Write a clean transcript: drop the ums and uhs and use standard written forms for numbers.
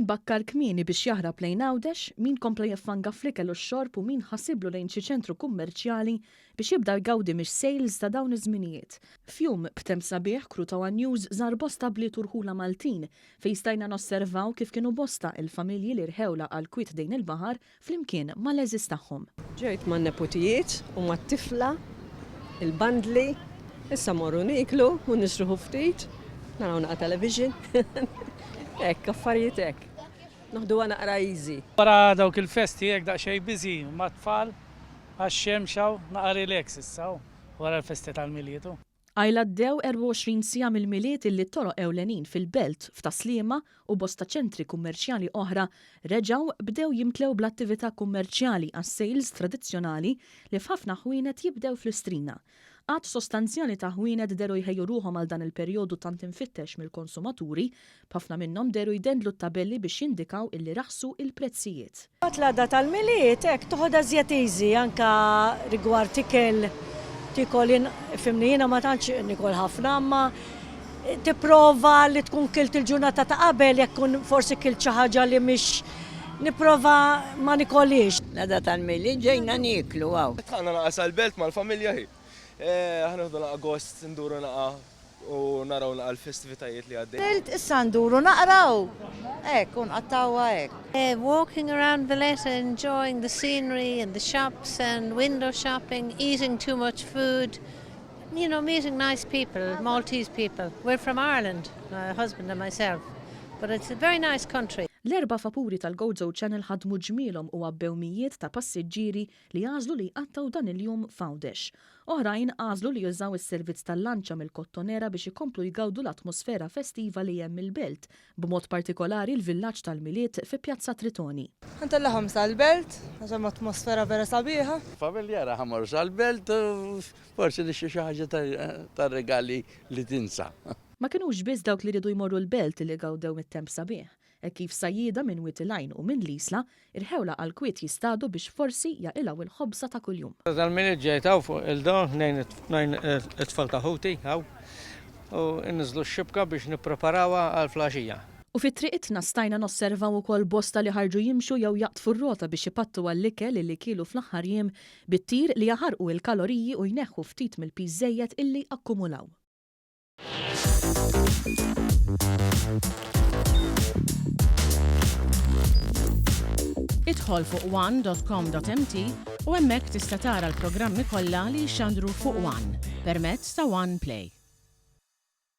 bakkar kmieni biex jaħrab lejn għawdex, min kompla jaffanga fl-ikel u x-xorb u min ħasiblu lejn xi ċentru kummerċjali biex jibda jgawdi mix-sejls ta' dawn iż-żminijiet. Fjum b'temp sabiħ kru ta' news żar bosta bliet u rħula Maltin fejn stajna nosservaw kif kienu bosta il-familji li rħewla għal kwiet dejn il-baħar flimkien mal-eżis tagħhom. Ġejt man-neputijiet u mat-tifla, il-bandli, issa morru niklu u nisruħu ftit, naraw naqa' television. Ekk, affarijiet hekk. Noħduha naqra easy. Wara dawk il-festi hekk daqsxejn biżi mat-tfal għax-xemxaw naqa' relax issa wara l-festi tal-Milied. Għajla ddew 24 sija mill-Milied illi toroq ewlenin fil-belt f'Taslima u bosta ċentri kummerċjali oħra reġgħu bdew jimtlew bl-attività kummerċjali għas-sejls tradizzjonali li f'ħafna ħwienet jibdew fl-Istrina. Għad sostanzjali ta' ħwienet deru jħejju ruħhom għal dan il-perjodu tant infittex mill-konsumaturi, b'ħafna minnhom deru jdendlu t-tabelli biex jindikaw illi raħsu il-prezzijiet. L-għada tal-Milied hekk toħodha żjed easy anke rigward ikel tikol fimni jiena ma tantx nikol ħafna imma tipprova li tkun kilt il-ġurnata ta' qabel jekk kun forsi kilt xi ħaġa li mhix nipprova ma nikolix. L-għada tal-Milied ġejna niklu għaw. Tħanna naqas għal-belt mal-familja hi. Ħanħdu naqa agost, nduru naqa u naraw naqa l-festivitajiet li għaddej. Nilt issa nduru naqraw. Ek, nqattgħuha hekk. Walking around Valletta, enjoying the scenery and the shops and window shopping, eating too much food, meeting nice people, Maltese people. We're from Ireland, my husband and myself, but it's a very nice country. L-erba' vapuri tal-GoZo Channel ħadmu ġmielhom u għabbew mijiet ta' passiġġieri li għażlu li jqattgħu dan il-jum f'għawdex. Oħrajn għażlu li jużaw is-servizz tal-lanċa mill-kottonera biex ikomplu jgawdu l-atmosfera festiva li hemm il-belt, b'mod partikolari l-villaġġ tal-Milied fi Pjazza Tritoni. Ħantellaħom sal-belt, għax hemm atmosfera vera sabiħa. Familjara ħamor sal-belt, forsi li xi ħaġa tar-regali li tinsa. Ma kinux biss dawk li ridu jmorru l-belt li gawdew mit-temp sabiħ. Kif sajjieda minn Witilajn u minn l-Isla irħewla għal kwiet jistadu biex forsi jaqilgħu il-ħobsa ta' kuljum. Tal-Milied ġejtaw fuq il-dawn nejn it-tfal ta' ħuti u nniżlu x-xibka biex nippreparawha għall-flaxija. U fit-triqitna stajna nosservaw ukoll bosta li ħarġu jimxu jew jaqtfu r-rota biex ipattu għall-ikel li kielu fl-aħħar jiem bit-tir li jaħarqu il-kaloriji u jneħħu ftit mill-piż illi akkumulaw. Idħol fuq one.com.mt u hemmhekk tista' tara l-programmi kollha li jxandru fuq One permezz ta' One Play.